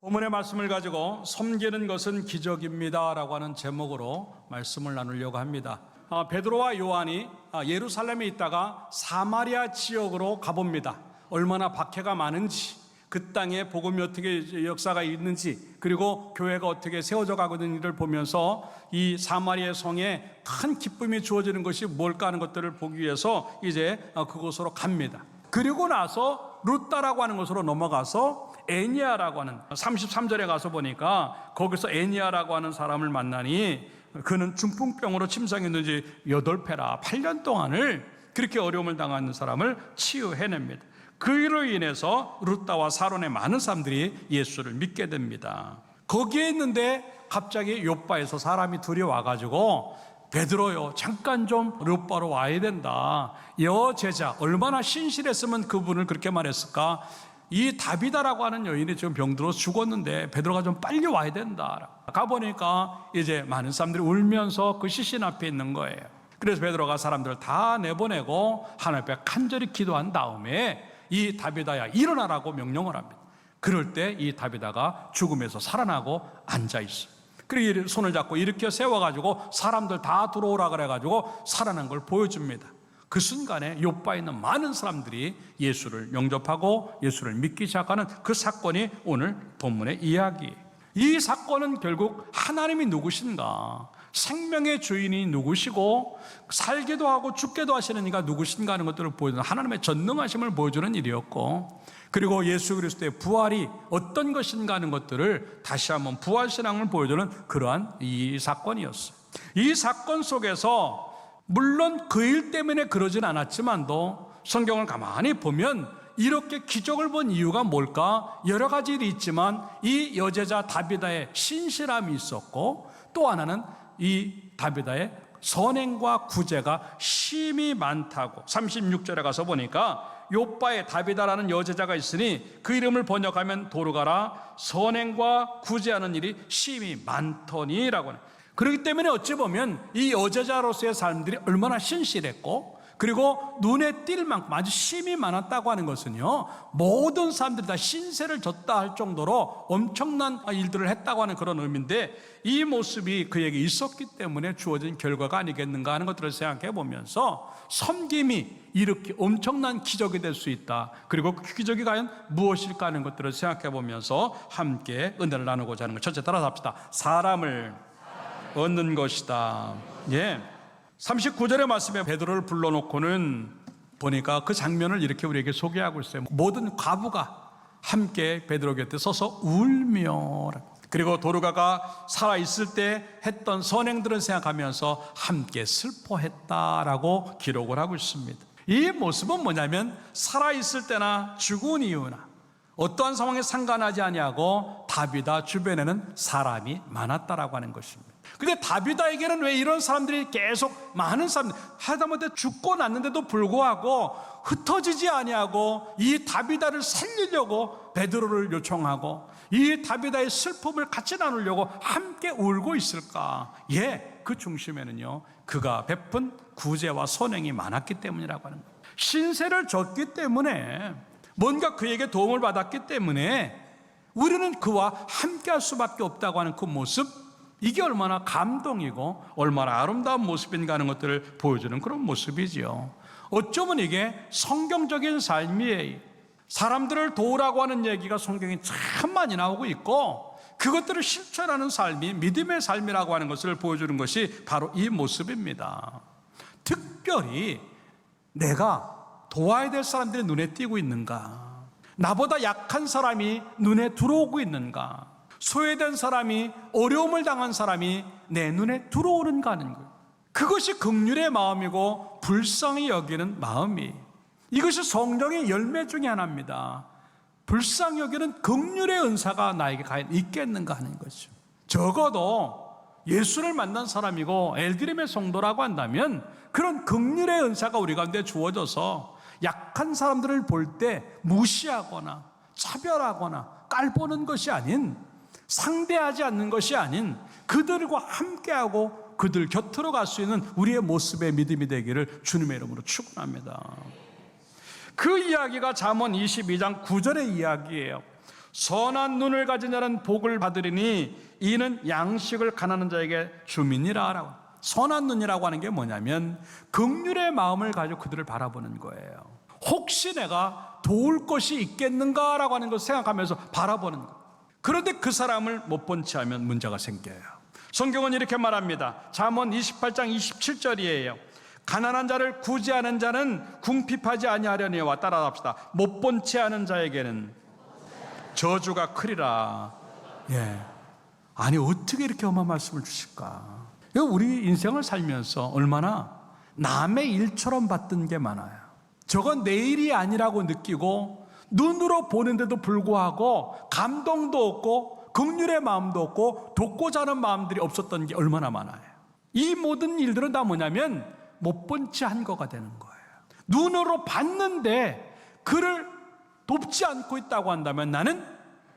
본문의 말씀을 가지고 섬기는 것은 기적입니다 라고 하는 제목으로 말씀을 나누려고 합니다. 베드로와 요한이 예루살렘에 있다가 사마리아 지역으로 가봅니다. 얼마나 박해가 많은지, 그 땅에 복음이 어떻게 역사가 있는지, 그리고 교회가 어떻게 세워져 가고 있는지를 보면서 이 사마리아 성에 큰 기쁨이 주어지는 것이 뭘까 하는 것들을 보기 위해서 이제 그곳으로 갑니다. 그리고 나서 루다라고 하는 곳으로 넘어가서 애니아라고 하는 33절에 가서 보니까 거기서 애니아라고 하는 사람을 만나니 그는 중풍병으로 침상했는지 8회라 8년 동안을 그렇게 어려움을 당하는 사람을 치유해냅니다. 그 일로 인해서 루다와 사론의 많은 사람들이 예수를 믿게 됩니다. 거기에 있는데 갑자기 요바에서 사람이 둘이 와가지고 베드로요, 잠깐 좀 요바로 와야 된다. 여제자 얼마나 신실했으면 그분을 그렇게 말했을까. 이 다비다라고 하는 여인이 지금 병들어 죽었는데 베드로가 좀 빨리 와야 된다. 가보니까 이제 많은 사람들이 울면서 그 시신 앞에 있는 거예요. 그래서 베드로가 사람들을 다 내보내고 하나님 앞에 간절히 기도한 다음에 이 다비다야 일어나라고 명령을 합니다. 그럴 때 이 다비다가 죽음에서 살아나고 앉아있어요. 그리고 손을 잡고 일으켜 세워가지고 사람들 다 들어오라 그래가지고 살아난 걸 보여줍니다. 그 순간에 요바에 있는 많은 사람들이 예수를 영접하고 예수를 믿기 시작하는 그 사건이 오늘 본문의 이야기예요. 이 사건은 결국 하나님이 누구신가, 생명의 주인이 누구시고 살기도 하고 죽게도 하시는 이가 누구신가 하는 것들을 보여주는 하나님의 전능하심을 보여주는 일이었고, 그리고 예수 그리스도의 부활이 어떤 것인가 하는 것들을 다시 한번 부활신앙을 보여주는 그러한 이 사건이었어요. 이 사건 속에서 물론 그 일 때문에 그러진 않았지만도 성경을 가만히 보면 이렇게 기적을 본 이유가 뭘까? 여러 가지 일이 있지만 이 여제자 다비다의 신실함이 있었고, 또 하나는 이 다비다의 선행과 구제가 심히 많다고 36절에 가서 보니까 요바에 다비다라는 여제자가 있으니 그 이름을 번역하면 도르가라, 선행과 구제하는 일이 심히 많더니라고 해요. 그렇기 때문에 어찌 보면 이 여제자로서의 삶들이 얼마나 신실했고, 그리고 눈에 띌 만큼 아주 심이 많았다고 하는 것은요, 모든 사람들이 다 신세를 졌다 할 정도로 엄청난 일들을 했다고 하는 그런 의미인데, 이 모습이 그에게 있었기 때문에 주어진 결과가 아니겠는가 하는 것들을 생각해 보면서 섬김이 이렇게 엄청난 기적이 될 수 있다, 그리고 그 기적이 과연 무엇일까 하는 것들을 생각해 보면서 함께 은혜를 나누고자 하는 것. 첫째, 따라서 합시다. 사람을 얻는 것이다. 예. 39절의 말씀에 베드로를 불러놓고는 보니까 그 장면을 이렇게 우리에게 소개하고 있어요. 모든 과부가 함께 베드로 곁에 서서 울며, 그리고 도르가가 살아있을 때 했던 선행들을 생각하면서 함께 슬퍼했다라고 기록을 하고 있습니다. 이 모습은 뭐냐면 살아있을 때나 죽은 이유나 어떠한 상황에 상관하지 아니하고 다비다 주변에는 사람이 많았다라고 하는 것입니다. 근데 다비다에게는 왜 이런 사람들이 계속 많은 사람들, 하다못해 죽고 났는데도 불구하고 흩어지지 아니하고 이 다비다를 살리려고 베드로를 요청하고 이 다비다의 슬픔을 같이 나누려고 함께 울고 있을까? 예, 그 중심에는요, 그가 베푼 구제와 선행이 많았기 때문이라고 하는 거예요. 신세를 졌기 때문에, 뭔가 그에게 도움을 받았기 때문에 우리는 그와 함께 할 수밖에 없다고 하는 그 모습, 이게 얼마나 감동이고 얼마나 아름다운 모습인가 하는 것들을 보여주는 그런 모습이지요. 어쩌면 이게 성경적인 삶이에요. 사람들을 도우라고 하는 얘기가 성경에 참 많이 나오고 있고, 그것들을 실천하는 삶이 믿음의 삶이라고 하는 것을 보여주는 것이 바로 이 모습입니다. 특별히 내가 도와야 될 사람들이 눈에 띄고 있는가, 나보다 약한 사람이 눈에 들어오고 있는가, 소외된 사람이, 어려움을 당한 사람이 내 눈에 들어오는가 하는 거예요. 그것이 긍휼의 마음이고 불쌍히 여기는 마음이, 이것이 성령의 열매 중에 하나입니다. 불쌍히 여기는 긍휼의 은사가 나에게 과연 있겠는가 하는 거죠. 적어도 예수를 만난 사람이고 엘드림의 성도라고 한다면 그런 긍휼의 은사가 우리 가운데 주어져서 약한 사람들을 볼 때 무시하거나 차별하거나 깔보는 것이 아닌, 상대하지 않는 것이 아닌 그들과 함께하고 그들 곁으로 갈 수 있는 우리의 모습의 믿음이 되기를 주님의 이름으로 축원합니다. 그 이야기가 잠언 22장 9절의 이야기예요. 선한 눈을 가진 자는 복을 받으리니 이는 양식을 가난한 자에게 주민이라 라고. 선한 눈이라고 하는 게 뭐냐면 긍휼의 마음을 가지고 그들을 바라보는 거예요. 혹시 내가 도울 것이 있겠는가라고 하는 것을 생각하면서 바라보는 거예요. 그런데 그 사람을 못 본 채 하면 문제가 생겨요. 성경은 이렇게 말합니다. 잠언 28장 27절이에요. 가난한 자를 구제하는 자는 궁핍하지 아니하려니와 따라합시다. 못 본 채 하는 자에게는 저주가 크리라. 예. 아니 어떻게 이렇게 엄한 말씀을 주실까? 우리 인생을 살면서 얼마나 남의 일처럼 봤던 게 많아요. 저건 내 일이 아니라고 느끼고 눈으로 보는데도 불구하고 감동도 없고 긍휼의 마음도 없고 돕고자 하는 마음들이 없었던 게 얼마나 많아요. 이 모든 일들은 다 뭐냐면 못 본 채 한 거가 되는 거예요. 눈으로 봤는데 그를 돕지 않고 있다고 한다면 나는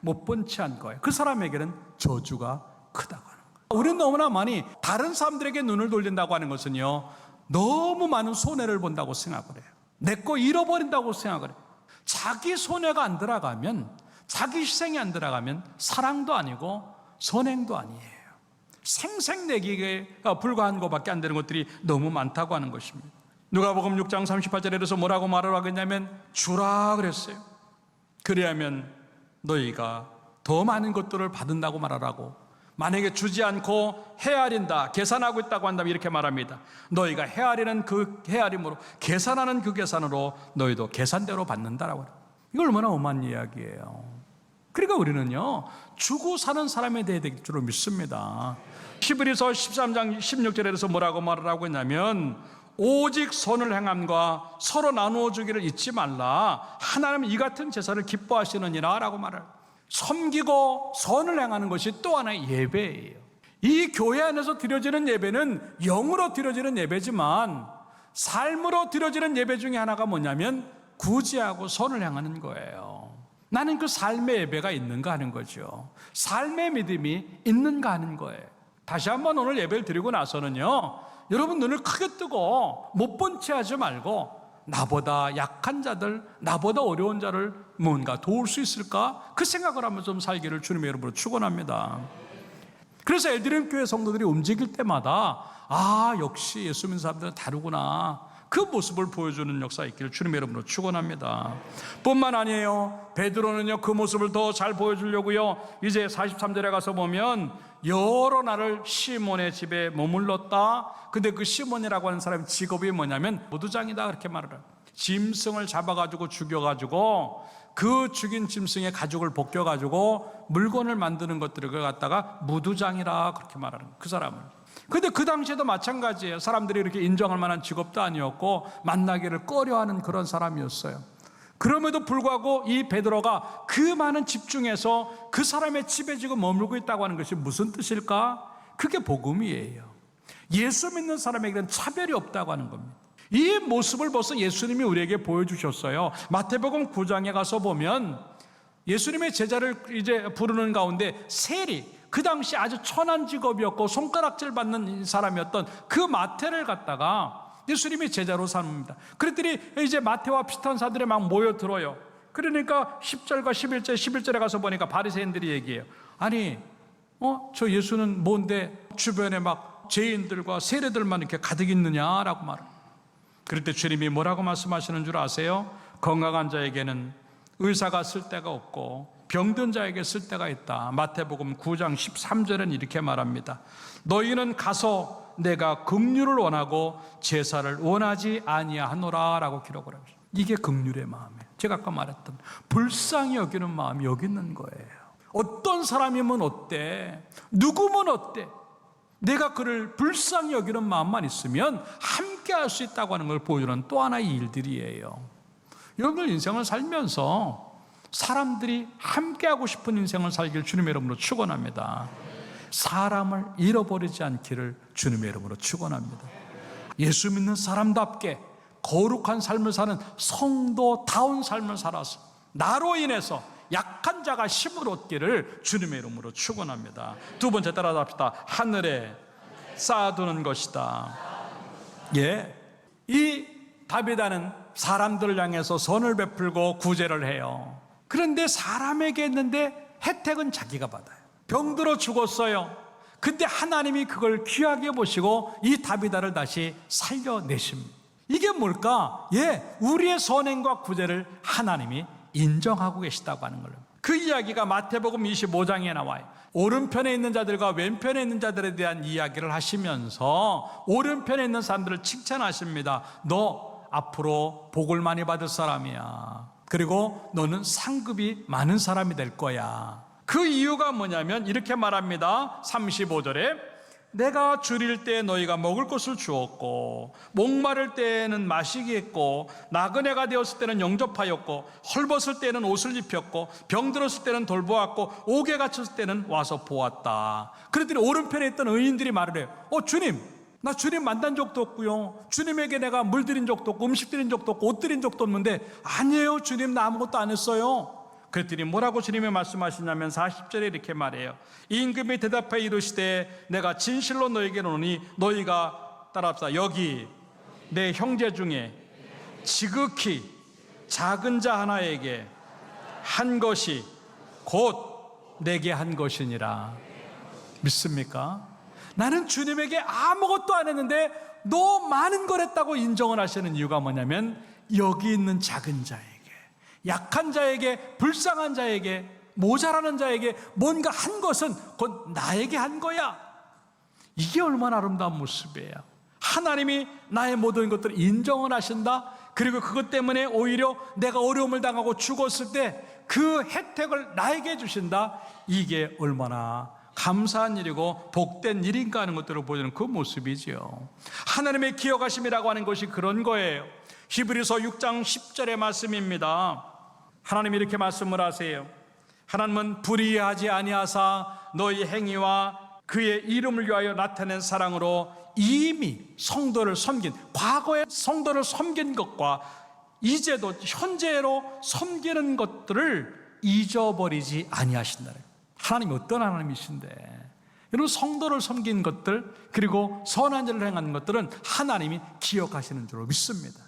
못 본 채 한 거예요. 그 사람에게는 저주가 크다고 하는 거예요. 우리는 너무나 많이 다른 사람들에게 눈을 돌린다고 하는 것은요, 너무 많은 손해를 본다고 생각을 해요. 내 거 잃어버린다고 생각을 해요. 자기 손해가 안 들어가면, 자기 희생이 안 들어가면 사랑도 아니고 선행도 아니에요. 생색내기에 불과한 것밖에 안 되는 것들이 너무 많다고 하는 것입니다. 누가복음 6장 38절에서 뭐라고 말을 하겠냐면 주라 그랬어요. 그래야면 너희가 더 많은 것들을 받는다고 말하라고. 만약에 주지 않고 헤아린다, 계산하고 있다고 한다면 이렇게 말합니다. 너희가 헤아리는 그 헤아림으로, 계산하는 그 계산으로 너희도 계산대로 받는다라고 해요. 이거 얼마나 엄한 이야기예요. 그러니까 우리는요, 주고 사는 사람에 대해 될 줄로 믿습니다. 히브리서 13장 16절에서 뭐라고 말을 하고 있냐면 오직 선을 행함과 서로 나누어 주기를 잊지 말라. 하나님은 이 같은 제사를 기뻐하시느니라 라고 말을. 섬기고 선을 행하는 것이 또 하나의 예배예요. 이 교회 안에서 드려지는 예배는 영으로 드려지는 예배지만 삶으로 드려지는 예배 중에 하나가 뭐냐면 구제하고 선을 행하는 거예요. 나는 그 삶의 예배가 있는가 하는 거죠. 삶의 믿음이 있는가 하는 거예요. 다시 한번 오늘 예배를 드리고 나서는요, 여러분 눈을 크게 뜨고 못 본 채 하지 말고 나보다 약한 자들, 나보다 어려운 자를 뭔가 도울 수 있을까? 그 생각을 하면서 좀 살기를 주님의 이름으로 축원합니다. 그래서 엘드림 교회 성도들이 움직일 때마다 역시 예수 믿는 사람들은 다르구나, 그 모습을 보여주는 역사가 있기를 주님의 이름으로 축원합니다. 뿐만 아니에요, 베드로는요 그 모습을 더 잘 보여주려고요, 이제 43절에 가서 보면 여러 날을 시몬의 집에 머물렀다. 근데 그 시몬이라고 하는 사람의 직업이 뭐냐면 모두장이다, 그렇게 말을 해요. 짐승을 잡아가지고 죽여가지고 그 죽인 짐승의 가죽을 벗겨가지고 물건을 만드는 것들을 갖다가 무두장이라 그렇게 말하는 거예요, 그 사람을. 근데 그 당시에도 마찬가지예요. 사람들이 이렇게 인정할 만한 직업도 아니었고 만나기를 꺼려하는 그런 사람이었어요. 그럼에도 불구하고 이 베드로가 그 많은 집 중에서 그 사람의 집에 지금 머물고 있다고 하는 것이 무슨 뜻일까? 그게 복음이에요. 예수 믿는 사람에게는 차별이 없다고 하는 겁니다. 이 모습을 벌써 예수님이 우리에게 보여주셨어요. 마태복음 9장에 가서 보면 예수님의 제자를 이제 부르는 가운데 세리, 그 당시 아주 천한 직업이었고 손가락질 받는 사람이었던 그 마태를 갖다가 예수님이 제자로 삼습니다. 그랬더니 이제 마태와 비슷한 사람들이 막 모여들어요. 그러니까 10절과 11절에 가서 보니까 바리새인들이 얘기해요. 아니 저 예수는 뭔데 주변에 막 죄인들과 세례들만 이렇게 가득 있느냐라고 말해요. 그럴 때 주님이 뭐라고 말씀하시는 줄 아세요? 건강한 자에게는 의사가 쓸 데가 없고 병든 자에게 쓸 데가 있다. 마태복음 9장 13절은 이렇게 말합니다. 너희는 가서 내가 긍휼을 원하고 제사를 원하지 아니하노라 라고 기록을 합니다. 이게 긍휼의 마음이에요. 제가 아까 말했던 불쌍히 여기는 마음이 여기 있는 거예요. 어떤 사람이면 어때? 누구면 어때? 내가 그를 불쌍히 여기는 마음만 있으면 함께 할 수 있다고 하는 걸 보여주는 또 하나의 일들이에요. 여러분들 인생을 살면서 사람들이 함께하고 싶은 인생을 살길 주님의 이름으로 축원합니다. 사람을 잃어버리지 않기를 주님의 이름으로 축원합니다. 예수 믿는 사람답게 거룩한 삶을 사는 성도다운 삶을 살아서 나로 인해서 약한 자가 힘을 얻기를 주님의 이름으로 축원합니다. 두 번째 따라서 합시다. 하늘에 쌓아두는 것이다. 예, 이 다비다는 사람들을 향해서 선을 베풀고 구제를 해요. 그런데 사람에게 했는데 혜택은 자기가 받아요. 병들어 죽었어요. 근데 하나님이 그걸 귀하게 보시고 이 다비다를 다시 살려내십니다. 이게 뭘까? 우리의 선행과 구제를 하나님이 인정하고 계시다고 하는 거예요. 그 이야기가 마태복음 25장에 나와요. 오른편에 있는 자들과 왼편에 있는 자들에 대한 이야기를 하시면서 오른편에 있는 사람들을 칭찬하십니다. 너 앞으로 복을 많이 받을 사람이야. 그리고 너는 상급이 많은 사람이 될 거야. 그 이유가 뭐냐면 이렇게 말합니다. 35절에 내가 줄일 때 너희가 먹을 것을 주었고 목마를 때에는 마시게 했고 나그네가 되었을 때는 영접하였고 헐벗을 때는 옷을 입혔고 병들었을 때는 돌보았고 옥에 갇혔을 때는 와서 보았다. 그랬더니 오른편에 있던 의인들이 말을 해요. 주님, 나 주님 만난 적도 없고요, 주님에게 내가 물 드린 적도 없고 음식 드린 적도 없고 옷 드린 적도 없는데. 아니에요, 주님, 나 아무것도 안 했어요. 그랬더니 뭐라고 주님이 말씀하시냐면 40절에 이렇게 말해요. 임금이 대답하여 이르시되 내가 진실로 너에게 이르노니 너희가 따라합시다. 여기 내 형제 중에 지극히 작은 자 하나에게 한 것이 곧 내게 한 것이니라. 믿습니까? 나는 주님에게 아무것도 안 했는데 너 많은 걸 했다고 인정을 하시는 이유가 뭐냐면 여기 있는 작은 자에게, 약한 자에게, 불쌍한 자에게, 모자라는 자에게 뭔가 한 것은 곧 나에게 한 거야. 이게 얼마나 아름다운 모습이에요. 하나님이 나의 모든 것들을 인정을 하신다. 그리고 그것 때문에 오히려 내가 어려움을 당하고 죽었을 때 그 혜택을 나에게 주신다. 이게 얼마나 감사한 일이고 복된 일인가 하는 것들을 보여주는 그 모습이지요. 하나님의 기억하심이라고 하는 것이 그런 거예요. 히브리서 6장 10절의 말씀입니다. 하나님이 이렇게 말씀을 하세요. 하나님은 불의하지 아니하사 너희 행위와 그의 이름을 위하여 나타낸 사랑으로 이미 성도를 섬긴, 과거에 성도를 섬긴 것과 이제도 현재로 섬기는 것들을 잊어버리지 아니하신다. 하나님이 어떤 하나님이신데, 여러분, 성도를 섬긴 것들 그리고 선한 일을 행하는 것들은 하나님이 기억하시는 줄로 믿습니다.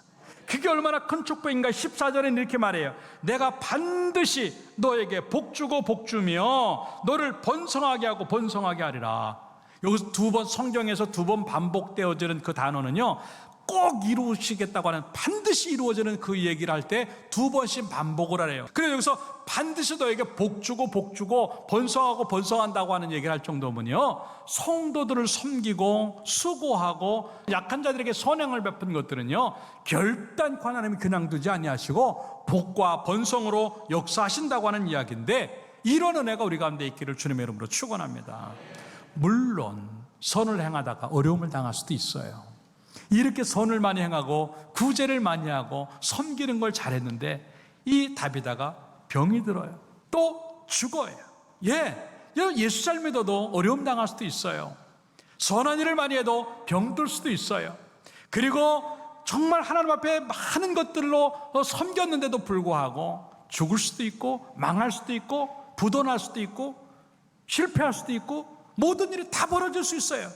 그게 얼마나 큰 축복인가. 14절에는 이렇게 말해요. 내가 반드시 너에게 복주고 복주며 너를 번성하게 하고 번성하게 하리라. 여기서 두 번, 성경에서 두 번 반복되어지는 그 단어는요, 꼭 이루시겠다고 하는, 반드시 이루어지는 그 얘기를 할 때 두 번씩 반복을 하래요. 그래서 여기서 반드시 너에게 복주고 복주고 번성하고 번성한다고 하는 얘기를 할 정도면요, 성도들을 섬기고 수고하고 약한 자들에게 선행을 베푼 것들은요 결단코 하나님이 그냥 두지 아니하시고 복과 번성으로 역사하신다고 하는 이야기인데, 이런 은혜가 우리 가운데 있기를 주님의 이름으로 축원합니다. 물론 선을 행하다가 어려움을 당할 수도 있어요. 이렇게 선을 많이 행하고 구제를 많이 하고 섬기는 걸 잘했는데 이 다비다가 병이 들어요. 또 죽어요. 예수 잘 믿어도 어려움 당할 수도 있어요. 선한 일을 많이 해도 병들 수도 있어요. 그리고 정말 하나님 앞에 많은 것들로 섬겼는데도 불구하고 죽을 수도 있고 망할 수도 있고 부도날 수도 있고 실패할 수도 있고 모든 일이 다 벌어질 수 있어요.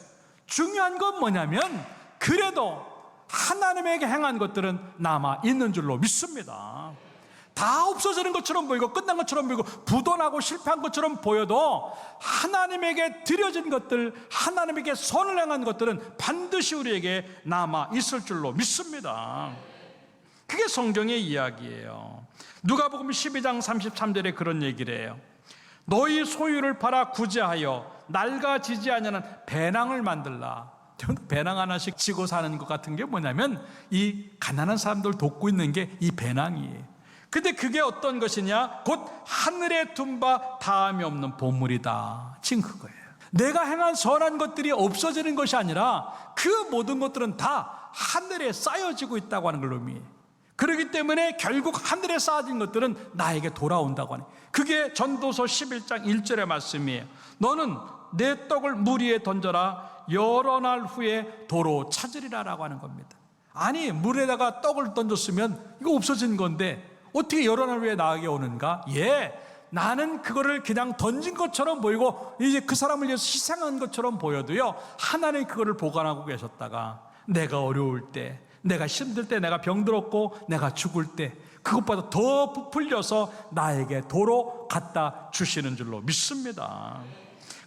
중요한 건 뭐냐면 그래도 하나님에게 행한 것들은 남아 있는 줄로 믿습니다. 다 없어지는 것처럼 보이고 끝난 것처럼 보이고 부도나고 실패한 것처럼 보여도 하나님에게 드려진 것들, 하나님에게 선을 행한 것들은 반드시 우리에게 남아 있을 줄로 믿습니다. 그게 성경의 이야기예요. 누가복음 12장 33절에 그런 얘기를 해요. 너희 소유를 팔아 구제하여 낡아지지 않는 배낭을 만들라. 배낭 하나씩 지고 사는 것 같은 게 뭐냐면 이 가난한 사람들 돕고 있는 게 이 배낭이에요. 근데 그게 어떤 것이냐? 곧 하늘에 둔 바 다함이 없는 보물이다. 지금 그거예요. 내가 행한 선한 것들이 없어지는 것이 아니라 그 모든 것들은 다 하늘에 쌓여지고 있다고 하는 걸 의미해요. 그렇기 때문에 결국 하늘에 쌓아진 것들은 나에게 돌아온다고 하는, 그게 전도서 11장 1절의 말씀이에요. 너는 내 떡을 물 위에 던져라. 여러 날 후에 도로 찾으리라 라고 하는 겁니다. 아니, 물에다가 떡을 던졌으면 이거 없어진 건데 어떻게 여러 날 후에 나에게 오는가? 나는 그거를 그냥 던진 것처럼 보이고 이제 그 사람을 위해서 희생한 것처럼 보여도요, 하나님이 그거를 보관하고 계셨다가 내가 어려울 때, 내가 힘들 때, 내가 병들었고 내가 죽을 때 그것보다 더 부풀려서 나에게 도로 갖다 주시는 줄로 믿습니다.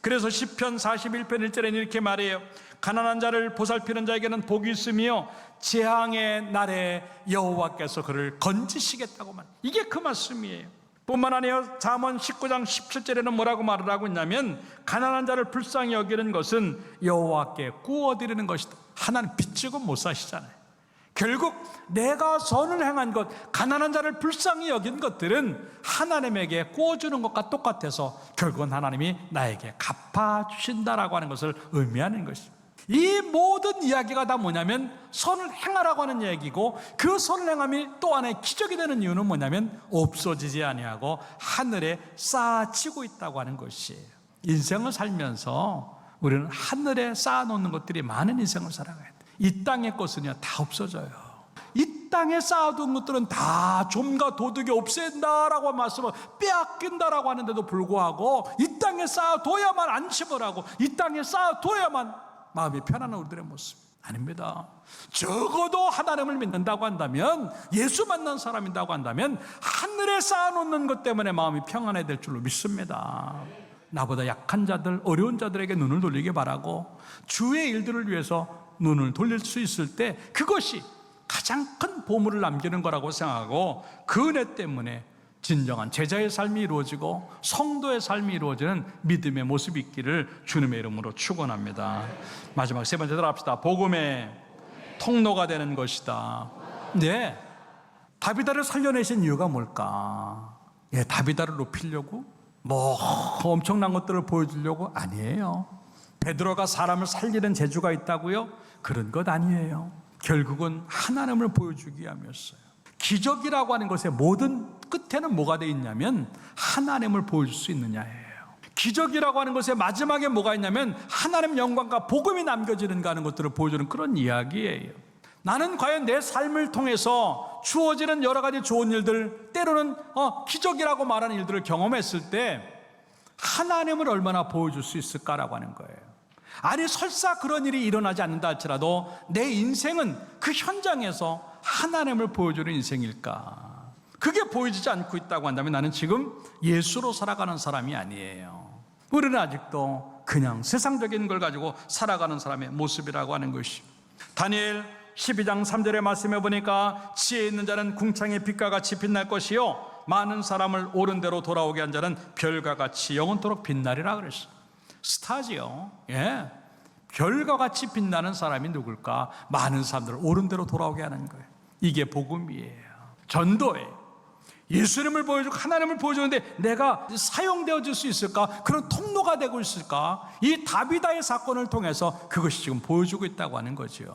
그래서 시편 41편 1절에는 이렇게 말해요. 가난한 자를 보살피는 자에게는 복이 있으며 재앙의 날에 여호와께서 그를 건지시겠다고 말. 이게 그 말씀이에요. 뿐만 아니라 잠언 19장 17절에는 뭐라고 말을 하고 있냐면 가난한 자를 불쌍히 여기는 것은 여호와께 구워드리는 것이다. 하나님 빚지고 못 사시잖아요. 결국 내가 선을 행한 것, 가난한 자를 불쌍히 여긴 것들은 하나님에게 구워주는 것과 똑같아서 결국은 하나님이 나에게 갚아주신다라고 하는 것을 의미하는 것입니다. 이 모든 이야기가 다 뭐냐면 선을 행하라고 하는 얘기고, 그 선을 행함이 또 하나의 기적이 되는 이유는 뭐냐면 없어지지 아니하고 하늘에 쌓아지고 있다고 하는 것이에요. 인생을 살면서 우리는 하늘에 쌓아놓는 것들이 많은 인생을 살아가야 돼요. 이 땅의 것은요 다 없어져요. 이 땅에 쌓아둔 것들은 다 좀과 도둑이 없앤다라고 말씀을 빼앗긴다라고 하는데도 불구하고 이 땅에 쌓아둬야만 안심을 하고 이 땅에 쌓아둬야만 마음이 편안한 우리들의 모습 아닙니다. 적어도 하나님을 믿는다고 한다면, 예수 만난 사람이라고 한다면 하늘에 쌓아놓는 것 때문에 마음이 평안해야 될 줄로 믿습니다. 나보다 약한 자들, 어려운 자들에게 눈을 돌리게 바라고 주의 일들을 위해서 눈을 돌릴 수 있을 때 그것이 가장 큰 보물을 남기는 거라고 생각하고, 그 은혜 때문에 진정한 제자의 삶이 이루어지고 성도의 삶이 이루어지는 믿음의 모습이 있기를 주님의 이름으로 축원합니다. 마지막 세 번째 들어갑시다. 복음의 통로가 되는 것이다. 네, 다비다를 살려내신 이유가 뭘까? 예, 다비다를 높이려고 뭐 엄청난 것들을 보여주려고 아니에요. 베드로가 사람을 살리는 재주가 있다고요? 그런 것 아니에요. 결국은 하나님을 보여주기 위함이었어요. 기적이라고 하는 것의 모든 끝에는 뭐가 되어 있냐면 하나님을 보여줄 수 있느냐예요. 기적이라고 하는 것의 마지막에 뭐가 있냐면 하나님 영광과 복음이 남겨지는가 하는 것들을 보여주는 그런 이야기예요. 나는 과연 내 삶을 통해서 주어지는 여러 가지 좋은 일들, 때로는 기적이라고 말하는 일들을 경험했을 때 하나님을 얼마나 보여줄 수 있을까라고 하는 거예요. 아니 설사 그런 일이 일어나지 않는다 할지라도 내 인생은 그 현장에서 하나님을 보여주는 인생일까? 그게 보여지지 않고 있다고 한다면 나는 지금 예수로 살아가는 사람이 아니에요. 우리는 아직도 그냥 세상적인 걸 가지고 살아가는 사람의 모습이라고 하는 것이, 다니엘 12장 3절의 말씀해 보니까 지혜 있는 자는 궁창의 빛과 같이 빛날 것이요 많은 사람을 옳은 대로 돌아오게 한 자는 별과 같이 영원토록 빛나리라 그랬어요. 스타지요. 예, 별과 같이 빛나는 사람이 누굴까? 많은 사람들을 옳은 대로 돌아오게 하는 거예요. 이게 복음이에요. 전도예요. 예수님을 보여주고 하나님을 보여주는데 내가 사용되어질 수 있을까? 그런 통로가 되고 있을까? 이 다비다의 사건을 통해서 그것이 지금 보여주고 있다고 하는 거죠.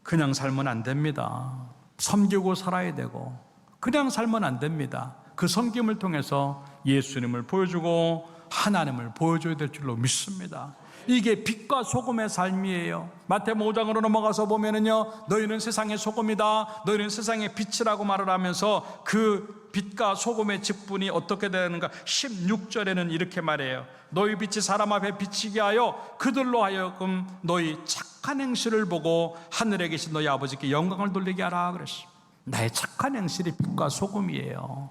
그냥 살면 안 됩니다. 섬기고 살아야 되고, 그냥 살면 안 됩니다. 그 섬김을 통해서 예수님을 보여주고 하나님을 보여줘야 될 줄로 믿습니다. 이게 빛과 소금의 삶이에요. 마태복음 5장으로 넘어가서 보면은요, 너희는 세상의 소금이다, 너희는 세상의 빛이라고 말을 하면서 그 빛과 소금의 직분이 어떻게 되는가 16절에는 이렇게 말해요. 너희 빛이 사람 앞에 비치게 하여 그들로 하여금 너희 착한 행실을 보고 하늘에 계신 너희 아버지께 영광을 돌리게 하라 그랬어요. 나의 착한 행실이 빛과 소금이에요.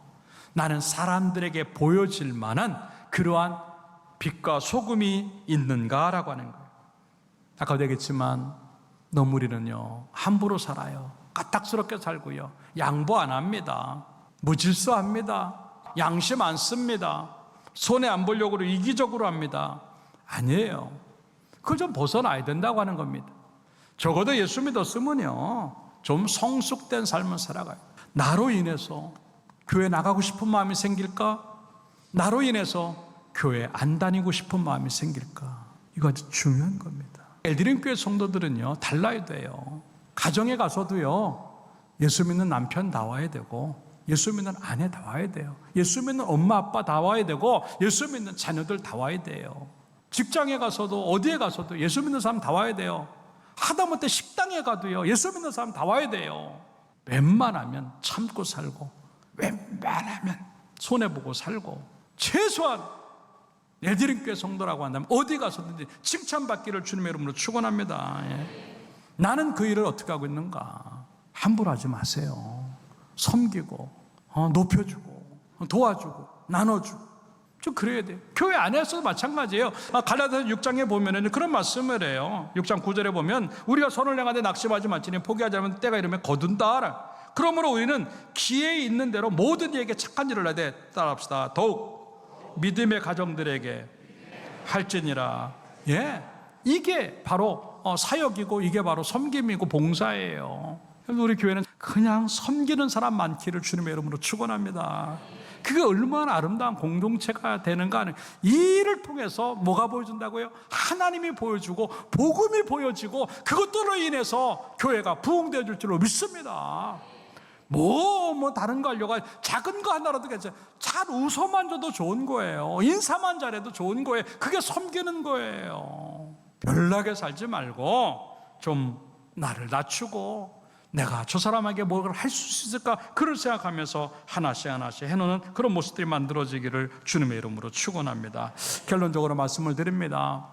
나는 사람들에게 보여질 만한 그러한 빛과 소금이 있는가라고 하는 거예요. 아까도 얘기했지만 너무 우리는요 함부로 살아요. 까딱스럽게 살고요, 양보 안 합니다. 무질서합니다. 양심 안 씁니다. 손해 안 보려고 이기적으로 합니다. 아니에요. 그걸 좀 벗어나야 된다고 하는 겁니다. 적어도 예수 믿었으면요 좀 성숙된 삶을 살아가요. 나로 인해서 교회 나가고 싶은 마음이 생길까? 나로 인해서 교회 안 다니고 싶은 마음이 생길까? 이거 아주 중요한 겁니다. 엘드림교회 성도들은요 달라야 돼요. 가정에 가서도요 예수 믿는 남편 나와야 되고, 예수 믿는 아내 다 와야 돼요. 예수 믿는 엄마 아빠 다 와야 되고, 예수 믿는 자녀들 다 와야 돼요. 직장에 가서도 어디에 가서도 예수 믿는 사람 다 와야 돼요. 하다못해 식당에 가도요 예수 믿는 사람 다 와야 돼요. 웬만하면 참고 살고, 웬만하면 손해보고 살고, 최소한 엘드림교회 성도라고 한다면 어디 가서든지 칭찬받기를 주님의 이름으로 축원합니다. 예. 나는 그 일을 어떻게 하고 있는가? 함부로 하지 마세요. 섬기고 높여주고 도와주고 나눠주고 좀 그래야 돼요. 교회 안에서도 마찬가지예요. 갈라디아서 6장에 보면은 그런 말씀을 해요. 6장 9절에 보면 우리가 손을 행하되 낙심하지 말지니 포기하지 않으면 때가 이르면 거둔다. 그러므로 우리는 기회에 있는 대로 모든 이에게 착한 일을 하되 따라합시다. 더욱 믿음의 가정들에게 할지니라. 예, 이게 바로 사역이고 이게 바로 섬김이고 봉사예요. 그래서 우리 교회는 그냥 섬기는 사람 많기를 주님의 이름으로 축원합니다. 그게 얼마나 아름다운 공동체가 되는가 하는 이 일을 통해서 뭐가 보여준다고요? 하나님이 보여주고 복음이 보여지고 그것들로 인해서 교회가 부흥되어 줄 줄로 믿습니다. 뭐 다른 거 하려고 작은 거 하나라도 괜찮아요. 잘 웃어만 줘도 좋은 거예요. 인사만 잘해도 좋은 거예요. 그게 섬기는 거예요. 별나게 살지 말고 좀 나를 낮추고 내가 저 사람에게 뭘 할 수 있을까 그걸 생각하면서 하나씩 해놓는 그런 모습들이 만들어지기를 주님의 이름으로 축원합니다. 결론적으로 말씀을 드립니다.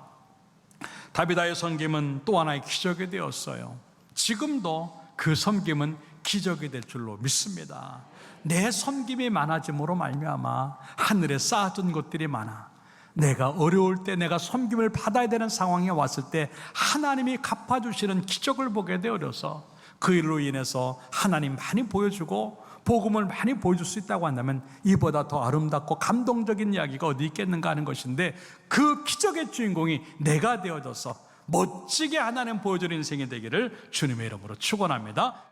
다비다의 섬김은 또 하나의 기적이 되었어요. 지금도 그 섬김은 기적이 될 줄로 믿습니다. 내 섬김이 많아짐으로 말미암아 하늘에 쌓아둔 것들이 많아 내가 어려울 때 내가 섬김을 받아야 되는 상황에 왔을 때 하나님이 갚아주시는 기적을 보게 되어서 그 일로 인해서 하나님 많이 보여주고 복음을 많이 보여줄 수 있다고 한다면 이보다 더 아름답고 감동적인 이야기가 어디 있겠는가 하는 것인데 그 기적의 주인공이 내가 되어져서 멋지게 하나님 보여주는 인생이 되기를 주님의 이름으로 축원합니다.